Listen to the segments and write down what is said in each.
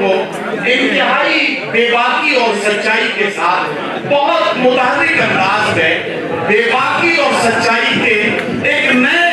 को इंतहाई बेबाकी और सच्चाई के साथ बहुत मुताबिक अंदाज में बेबाकी और सच्चाई के एक नए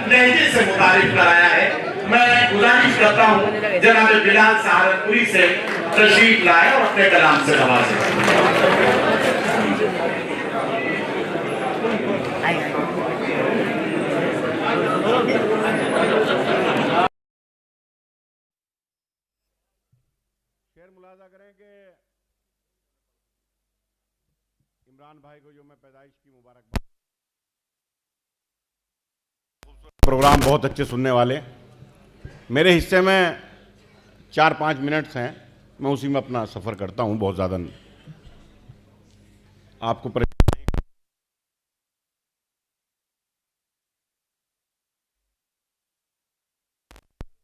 लहजे से मुतारिफ कराया है। मैं गुजारिश करता हूँ जनाब बिलाल सहारनपुरी से तशरीफ लाए और अपने कलाम से नवाजें। शेर मुलाजा करें कि इमरान भाई को जो मैं पैदाइश की मुबारकबाद। प्रोग्राम बहुत अच्छे सुनने वाले। मेरे हिस्से में 4-5 मिनट्स हैं, मैं उसी में अपना सफ़र करता हूं, बहुत ज़्यादा आपको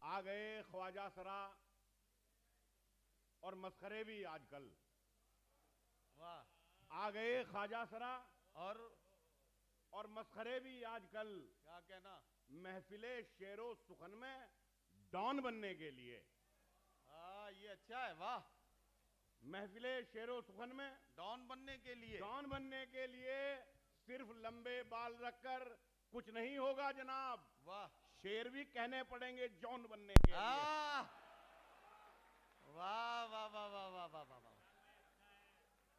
आ गए ख्वाजा सरा और मस्खरे भी आजकल। वाह, आ गए ख्वाजा सरा और मस्खरे भी आजकल। क्या कहना, महफिले शेरो सुखन में डॉन बनने के लिए। हाँ, ये अच्छा है। वाह, महफिले शेरो सुखन में डॉन बनने के लिए सिर्फ लंबे बाल रखकर कुछ नहीं होगा जनाब। वाह, शेर भी कहने पड़ेंगे जॉन बनने के लिए। वाह वाह वाह वाह वाह वाह वाह,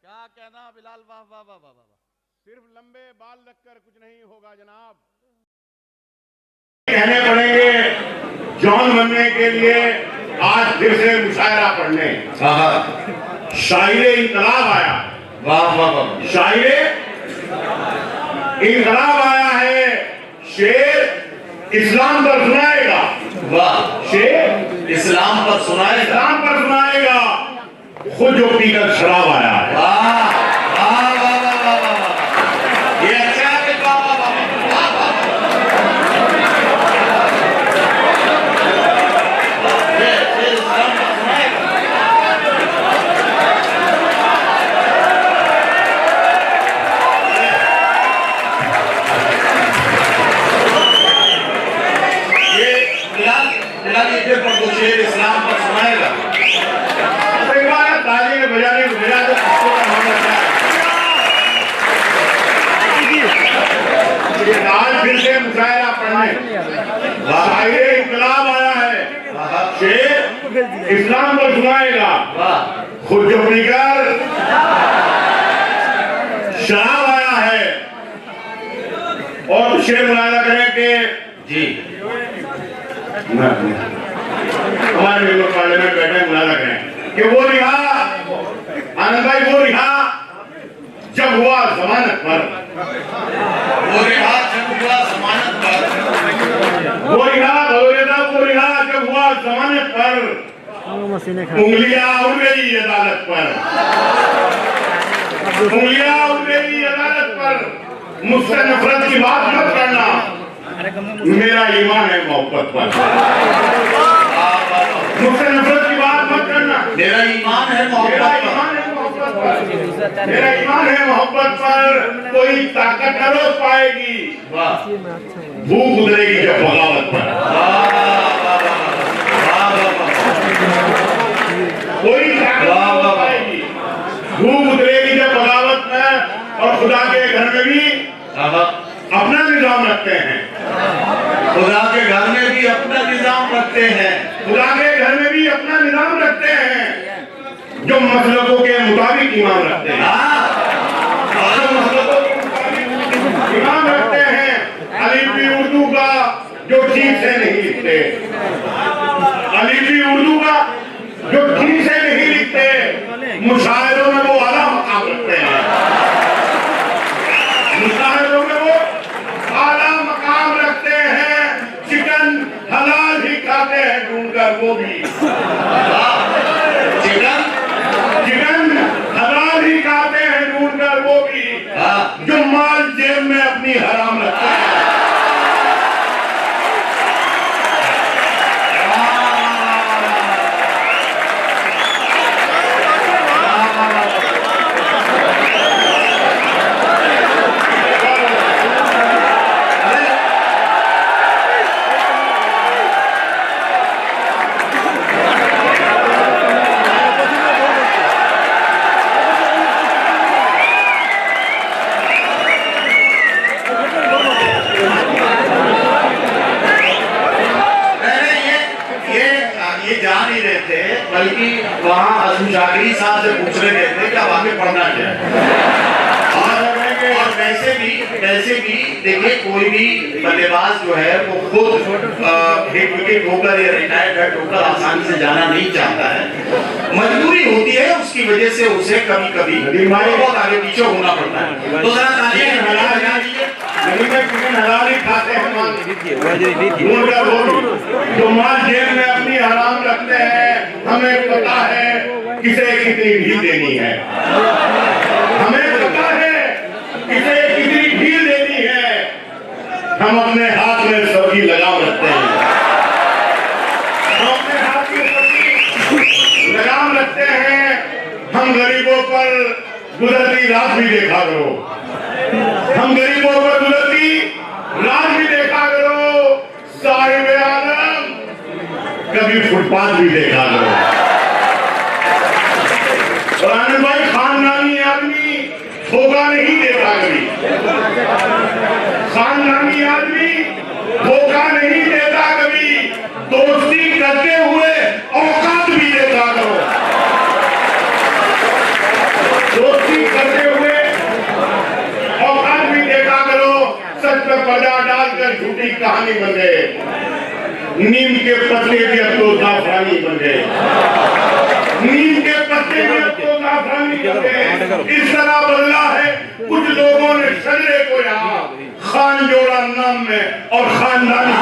क्या कहना बिलाल। वाह वाह वाह वाह वाह, सिर्फ लंबे बाल रखकर कुछ नहीं होगा जनाब, कहने पड़ेंगे जॉन बनने के लिए। आज फिर से मुशायरा पढ़ने शायरे इनकलाब आया। वाह वाह वाह, शायरे इनकलाब आया है। शेर इस्लाम पर सुनाएगा। वाह, शेर इस्लाम पर सुनाएगा। खुद जो पीकर शराब आया है। वाह वाह वाह वाह वाह, ये अच्छा है। पर तो शेर इस्लाम पर सुनाएगा। ताली बजाने को बजा दो, आज फिर से मुशायरा पढ़ने शायरे इनकलाब आया है। शेर इस्लाम पर सुनाएगा। खुद जो पीकर शराब आया है। और शेर मुलाजा करें कि जी हमारे मेंबर पार्लियामेंट बैठे मुलाजा करें कि वो रिहा, आनंद भाई, वो रिहा जब हुआ जमानत पर। वो रिहा जब हुआ जमानत पर। वो रिहा जब हुआ जमानत पर। उंगलियां उड़ गई अदालत पर। उंगलियां उड़ गई अदालत पर। मुझसे नफरत की बात मत करना, मेरा ईमान है मोहब्बत पर। मुझसे नफरत की बात मत करना, मेरा ईमान है मोहब्बत पर। मेरा ईमान है मोहब्बत पर। कोई ताकत न रोक पाएगी, भूख उतरेगी जब बगावत पर। कोई ताकत न रोक पाएगी, भूख उतरेगी जब बगावत में। और खुदा के घर में भी अपना निजाम रखते हैं। खुदा के घर में भी अपना निजाम रखते हैं। खुदा के घर में भी अपना निजाम रखते हैं। जो मसलकों के मुताबिक इमाम रखते हैं। जो मसलकों के मुताबिक इमाम रखते हैं। अलीफी उर्दू का जो ठीक से नहीं लिखते। अलीफी उर्दू का जो ठीक से नहीं लिखते, मुशायरों में वो आला मकाम रखते हैं। मुशायरों में वो आला मकाम रखते हैं। चिकन हलाल ही खाते हैं ढूंढकर वो भी। चिकन हलाल ही खाते हैं ढूंढकर वो भी, जो माल जेब में अपनी हराम रखते हैं। ये जा नहीं रहे थे, बल्कि वहाँ अजम जागरी साहब से पूछ रहे थे कि अब आगे पढ़ना क्या है। और वैसे भी देखिए, कोई भी बल्लेबाज जो है वो खुद एक विकेट होकर या रिटायर्ड हट होकर आसानी से जाना नहीं चाहता है। मजबूरी होती है, उसकी वजह से उसे कभी कभी बहुत आगे पीछे होना पड़ता है। तो जरा तालियां बजा दीजिए। खाते हैं जो माल जेब में अपनी हराम रखते हैं, हमें पता है किसे कितनी ढील देनी है, हमें पता है किसे कितनी ढील देनी है। हम अपने हाथ में सब्जी लगाम रखते हैं, हम अपने हाथ में सब्जी लगाम रखते हैं। हम गरीबों पर गुजरती रात भी देखा करो, हम गरीबों पर गुजरती रात भी देखा करो। साहिब आलम कभी फुटपाथ भी देखा करो। और भाई खानदानी आदमी धोखा नहीं देता कभी, खानदानी आदमी धोखा नहीं देता कभी। दोस्ती करते हुए औकात भी देखा करो, दोस्ती करते हुए औकात भी देखा करो। सच पे पर्दा डालकर झूठी कहानी बन गए, नीम के पत्ते भी अब तो जाफरानी बन गए, नीम के पत्ते भी अब तो जाफरानी बन गए। इस तरह बदला है कुछ लोगों ने शजरे को यहाँ खान जोड़ा नाम में और खानदानी।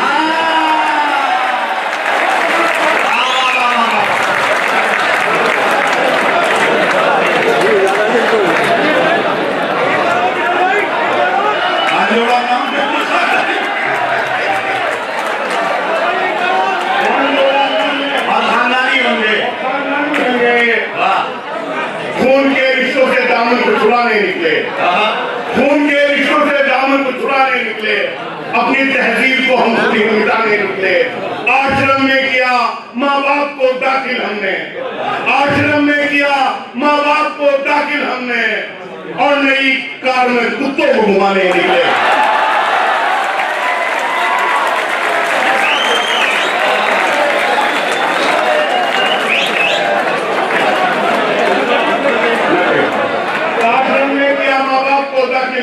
खून के रिश्तों से दामन को छुड़ाने निकले, खून के रिश्तों से दामन को छुड़ाने निकले। अपनी तहजीब को हम खुद ही मिटाने निकले। आश्रम में किया माँ बाप को दाखिल हमने, आश्रम में किया माँ बाप को दाखिल हमने, और नई कार में कुत्तों को घुमाने निकले।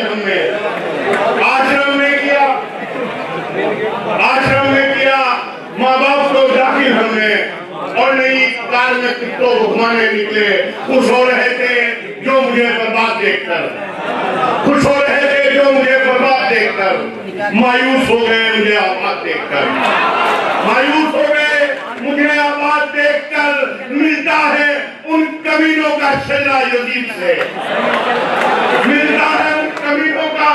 हमने आश्रम में किया, आश्रम में किया माँ बाप को दाखिल हमने, और नई कार में कुत्तों को घुमाने निकले। खुश हो रहे थे जो मुझे बर्बाद देखकर, खुश हो रहे थे जो मुझे बर्बाद देखकर। मायूस हो गए मुझे आबाद देखकर, मायूस हो गए मुझे आबाद देखकर। मिलता है उन कमीनों का शजरा यजीद से, मिलता है उन कमीनों का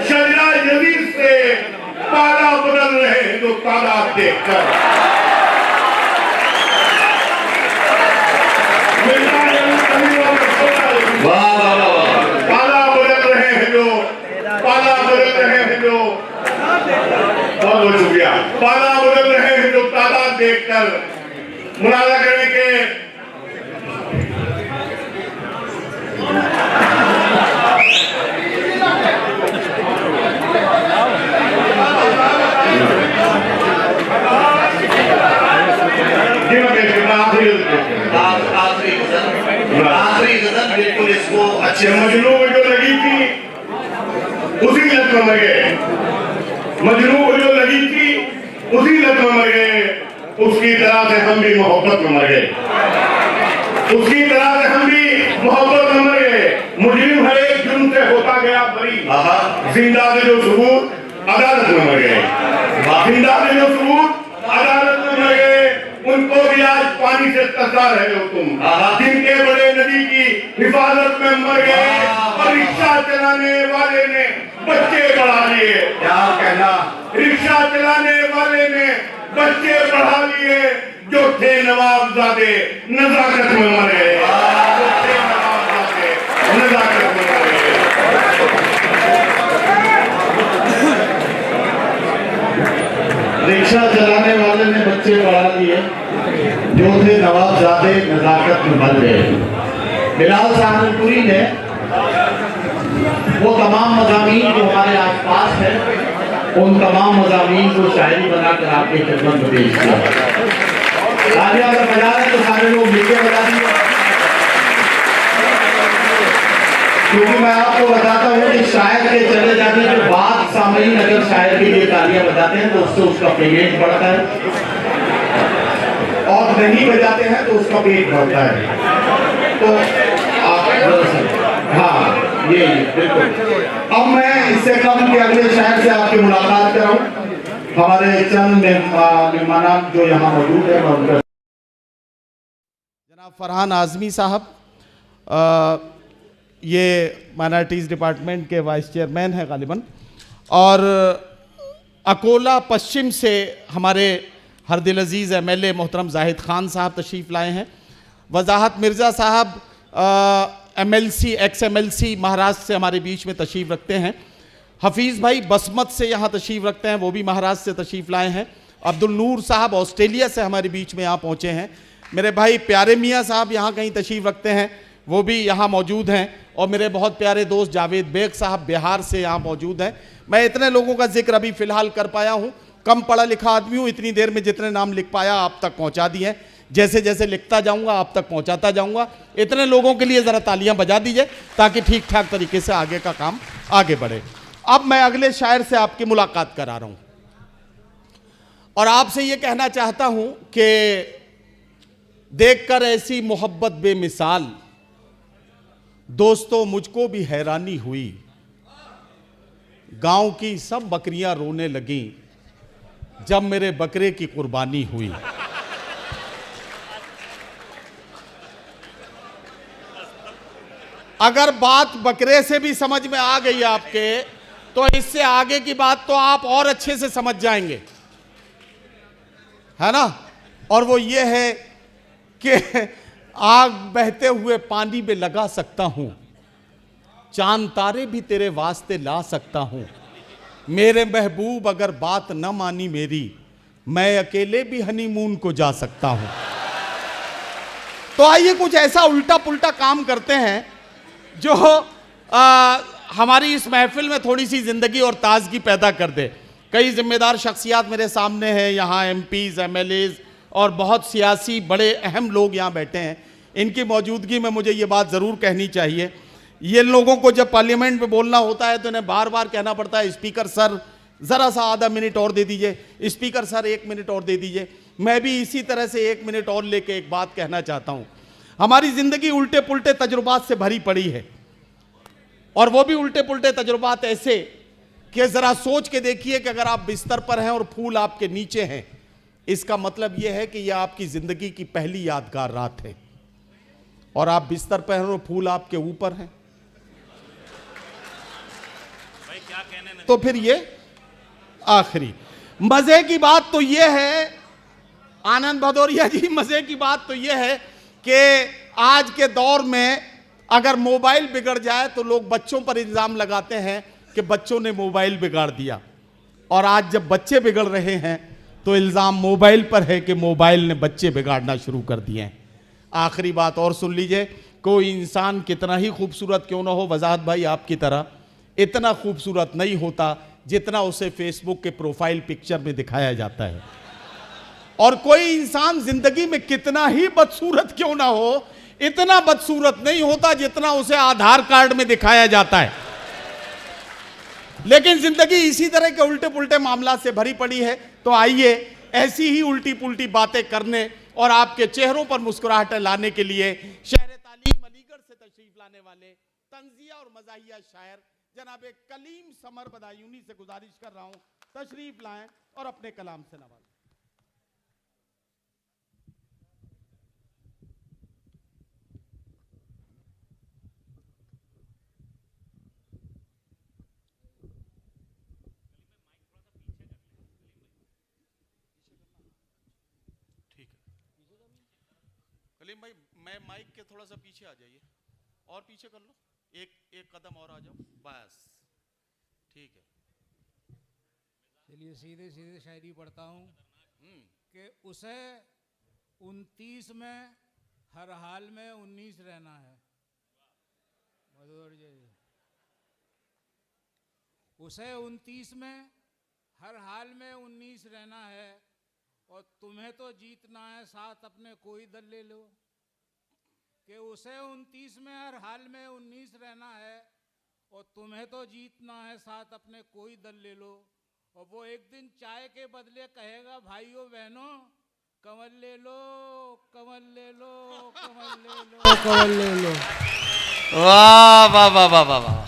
शजरा यजीद से। पाला बदल रहे हैं जो तादाद देखकर, मिलता है उन कमीनों का शजरा यजीद। पाला बदल रहे हैं जो, पाला बदल रहे हैं जो, बहुत बहुत शुक्रिया। पाला बदल रहे हैं जो तादाद देखकर। मुनाजा करने के आखिरी गजल बिल्कुल इसको अच्छे। मजनू को जो लगी थी उसी लत में मर गए, मजनू को जो लगी थी उसी लत में मर गए। उसकी तरह से हम भी मोहब्बत में मर गए, उसकी तरह से हम भी मोहब्बत में मर गए। मुजरिम हर एक जुर्म से होता गया बरी, जिंदा से जो सबूत अदालत में मर गए, जिंदा से जो सबूत अदालत में मर गए। उनको भी आज पानी से तस्कार है जो तुम, जिनके बड़े नदी की हिफाजत में मर गए। और रिक्शा चलाने वाले ने बच्चे बढ़ा लिए, क्या कहना, रिक्शा चलाने वाले ने बच्चे बढ़ा लिए। जो थे नवाबजादे नजाकत में मर गए, जो थे नवाबजादे नजाकत में मर गए। रिक्शा चलाने वाले ने बच्चे बढ़ा लिए, जो थे नवाबजादे नजाकत में मर गए। बिलाल सहारनपुरी ने वो तमाम मज़ामीन जो हमारे आसपास है, उन तमाम मज़ामीन को शायरी बनाकर आपकी खिदमत में पेश किया। तालियां अगर बजा रहे हैं तो सारे लोग मिलकर बजा दिए। क्योंकि मैं आपको बताता हूँ कि शायर के चले जाने के बाद सामयीन अगर शायर के लिए तालियां बजाते हैं तो उससे उसका पेमेंट बढ़ता है, और नहीं बजाते हैं तो उसका पेट बढ़ता है। तो आप हाँ ये बिल्कुल। अब मैं इससे कम कि अगले शायर से आपकी मुलाकात कराऊं। हमारे चंद मेहमान जो यहाँ मौजूद है, जनाब फरहान आज़मी साहब, ये माइनॉरिटीज़ डिपार्टमेंट के वाइस चेयरमैन हैं गालिबन, और अकोला पश्चिम से हमारे हरदिल अजीज़ एमएलए मोहतरम जाहिद खान साहब तशरीफ़ लाए हैं। वजाहत मिर्ज़ा साहब एमएलसी एक्स एमएलसी महाराष्ट्र से हमारे बीच में तशरीफ़ रखते हैं। हफीज़ भाई बसमत से यहाँ तशरीफ़ रखते हैं, वो भी महाराष्ट्र से तशरीफ़ लाए हैं। अब्दुल नूर साहब ऑस्ट्रेलिया से हमारे बीच में यहाँ पहुँचे हैं। मेरे भाई प्यारे मियाँ साहब यहाँ कहीं तशरीफ़ रखते हैं, वो भी यहाँ मौजूद हैं। और मेरे बहुत प्यारे दोस्त जावेद बेग साहब बिहार से यहाँ मौजूद हैं। मैं इतने लोगों का जिक्र अभी फ़िलहाल कर पाया हूँ, कम पढ़ा लिखा आदमी हूँ, इतनी देर में जितने नाम लिख पाया आप तक पहुँचा दिए हैं। जैसे जैसे लिखता जाऊँगा आप तक पहुँचाता जाऊँगा। इतने लोगों के लिए ज़रा तालियाँ बजा दीजिए ताकि ठीक ठाक तरीके से आगे का काम आगे बढ़े। अब मैं अगले शायर से आपकी मुलाकात करा रहा हूँ और आपसे ये कहना चाहता हूँ कि देखकर ऐसी मोहब्बत बेमिसाल दोस्तों मुझको भी हैरानी हुई। गांव की सब बकरियां रोने लगीं जब मेरे बकरे की कुर्बानी हुई। अगर बात बकरे से भी समझ में आ गई आपके, तो इससे आगे की बात तो आप और अच्छे से समझ जाएंगे, है ना। और वो ये है कि आग बहते हुए पानी में लगा सकता हूं, चांद तारे भी तेरे वास्ते ला सकता हूं। मेरे महबूब अगर बात न मानी मेरी, मैं अकेले भी हनीमून को जा सकता हूं। तो आइए कुछ ऐसा उल्टा पुल्टा काम करते हैं जो हमारी इस महफिल में थोड़ी सी जिंदगी और ताजगी पैदा कर दे। कई जिम्मेदार शख्सियात मेरे सामने हैं, यहाँ एमपीज़ एमएलएज़ और बहुत सियासी बड़े अहम लोग यहाँ बैठे हैं। इनकी मौजूदगी में मुझे ये बात ज़रूर कहनी चाहिए। ये लोगों को जब पार्लियामेंट में बोलना होता है तो इन्हें बार बार कहना पड़ता है, स्पीकर सर ज़रा सा आधा मिनट और दे दीजिए, स्पीकर सर 1 मिनट और दे दीजिए। मैं भी इसी तरह से 1 मिनट और लेके एक बात कहना चाहता हूँ। हमारी ज़िंदगी उल्टे पुल्टे तजुर्बात से भरी पड़ी है, और वो भी उल्टे पुल्टे तजुर्बात ऐसे कि ज़रा सोच के देखिए कि अगर आप बिस्तर पर हैं और फूल आपके नीचे हैं, इसका मतलब यह है कि यह आपकी ज़िंदगी की पहली यादगार रात है, और आप बिस्तर पर हैं और फूल आपके ऊपर हैं, तो फिर ये आखिरी। मज़े की बात तो यह है, आनंद भदौरिया जी, मज़े की बात तो यह है कि आज के दौर में अगर मोबाइल बिगड़ जाए तो लोग बच्चों पर इल्ज़ाम लगाते हैं कि बच्चों ने मोबाइल बिगाड़ दिया, और आज जब बच्चे बिगड़ रहे हैं तो इल्ज़ाम मोबाइल पर है कि मोबाइल ने बच्चे बिगाड़ना शुरू कर दिए हैं। आखिरी बात और सुन लीजिए, कोई इंसान कितना ही खूबसूरत क्यों ना हो, वजाहत भाई आपकी तरह इतना खूबसूरत नहीं होता जितना उसे फेसबुक के प्रोफाइल पिक्चर में दिखाया जाता है, और कोई इंसान जिंदगी में कितना ही बदसूरत क्यों ना हो, इतना बदसूरत नहीं होता जितना उसे आधार कार्ड में दिखाया जाता है। लेकिन जिंदगी इसी तरह के उल्टे पुल्टे मामला से भरी पड़ी है। तो आइए ऐसी ही उल्टी पुल्टी बातें करने और आपके चेहरों पर मुस्कुराहटें लाने के लिए शहर तालीम अलीगढ़ से तशरीफ लाने वाले तंजिया और मज़ाहिया शायर जनाब कलीम समर बदायूनी से गुजारिश कर रहा हूं, तशरीफ लाएं और अपने कलाम से नवाजें। कलीम भाई, मैं माइक के थोड़ा सा पीछे आ जाइए, और पीछे कर लो, एक कदम और आ जाओ, बस ठीक है। चलिए सीधे सीधे शायरी पढ़ता हूँ कि उसे 29 में हर हाल में 19 रहना है। उसे 29 में हर हाल में 19 रहना है, और तुम्हें तो जीतना है, साथ अपने कोई दल ले लो। कि उसे 29 में हर हाल में 19 रहना है, और तुम्हें तो जीतना है, साथ अपने कोई दल ले लो। और वो एक दिन चाय के बदले कहेगा, भाइयों बहनों कमल ले लो, कमल ले लो, कमल ले लो, कमल ले लो। वाह वाह वाह वाह वाह वाह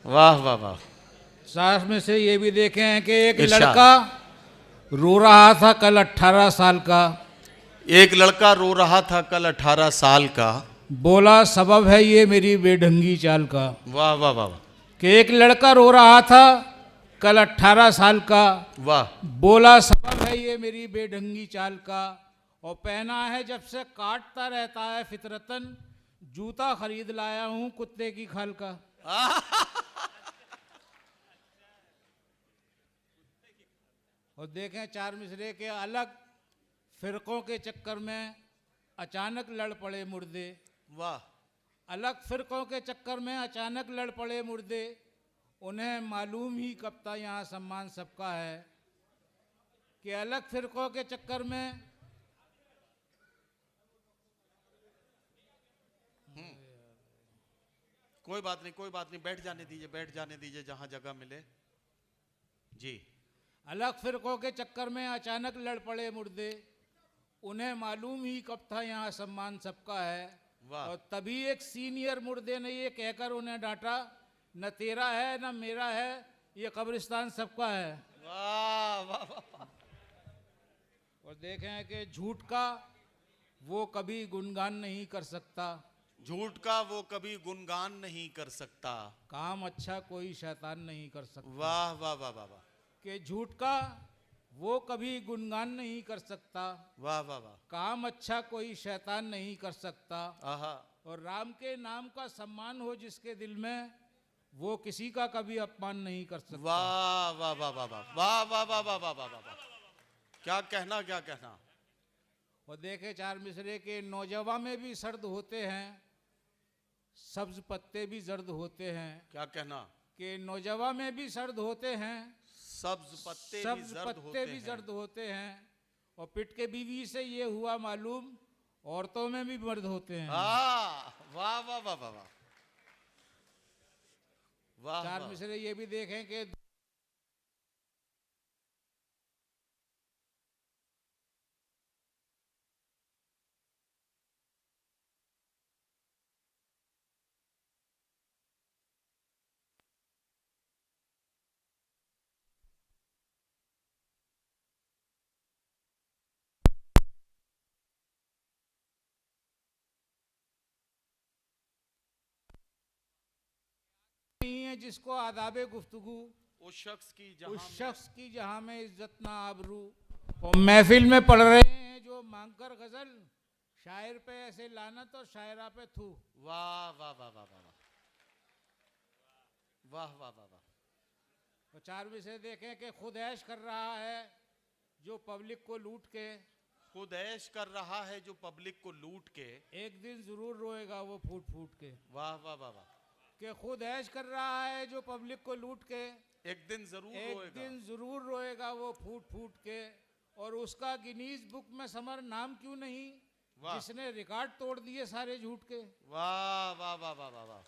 वाह वाह वाह। साथ में से ये भी देखे हैं कि एक इरशाद। लड़का रो रहा था कल 18 साल का। एक लड़का रो रहा था कल 18 साल का। बोला सबब है ये मेरी बेढंगी चाल का। वाह वाह वाह वाह कि एक लड़का रो रहा था कल 18 साल का। वाह। बोला सबब है ये मेरी बेढंगी चाल का। और पहना है जब से काटता रहता है फितरतन, जूता खरीद लाया हूं कुत्ते की खाल का। और देखें चार मिसरे के अलग फिरकों के चक्कर में अचानक लड़ पड़े मुर्दे। वाह। अलग फिरकों के चक्कर में अचानक लड़ पड़े मुर्दे, उन्हें मालूम ही कब था यहाँ सम्मान सबका है। कि अलग फिरकों के चक्कर में कोई बात नहीं, कोई बात नहीं, बैठ जाने दीजिए, बैठ जाने दीजिए जहां जगह मिले जी। अलग फिरकों के चक्कर में अचानक लड़ पड़े मुर्दे, उन्हें मालूम ही कब था यहाँ सम्मान सबका है। वाह। और तभी एक सीनियर मुर्दे ने ये कहकर उन्हें डांटा, न तेरा है न मेरा है, ये कब्रिस्तान सबका है। वाह वाह वाह। और देखें कि झूठ का वो कभी गुणगान नहीं कर सकता, झूठ का वो कभी गुणगान नहीं कर सकता, काम अच्छा कोई शैतान नहीं कर सकता। वाह वाह वाह वाह वाह। कि झूठ का वो कभी गुणगान नहीं कर सकता, वाह वाह वाह। काम अच्छा कोई शैतान नहीं कर सकता। आहा। और राम के नाम का सम्मान हो जिसके दिल में, वो किसी का कभी अपमान नहीं कर सकता। वाह वाह वाह वाह वाह वाह वाह वाह वाह वाह वाह वाह। क्या कहना, क्या कहना। और देखे चार मिसरे के नौजवान में भी सर्द होते हैं, सब्ज पत्ते भी जर्द होते हैं। क्या कहना। कि नौजवान में भी सर्द होते हैं, सब्ज पत्ते भी जर्द होते हैं। और पिट के बीवी से ये हुआ मालूम, औरतों में भी मर्द होते हैं। वाह वाह वाह वाह वाह। वाह। चार मिसरे ये भी देखें कि नहीं है जिसको आदाबे गुफ्तगू, उस शख्स की जहां में इज्जत ना आबरू। और महफिल में पढ़ रहे हैं जो मांगकर गजल, शायर पे ऐसे लानत और शायरा पे थू। वाह वाह वाह वाह वाह वाह वाह वाह वाह। तो चार विषय देखें कि खुद ऐश कर रहा है जो पब्लिक को लूट के, खुद ऐश कर रहा है जो पब्लिक को लूट के, एक दिन जरूर रोएगा वो फूट फूट के। वाह वाह वाह वाह। कि खुद ऐश कर रहा है जो पब्लिक को लूट के, एक दिन जरूर रोएगा वो फूट फूट के। और उसका गिनीज बुक में समर नाम क्यों नहीं, जिसने रिकॉर्ड तोड़ दिए सारे झूठ के। वाह वाह वाह वाह वाह वाह।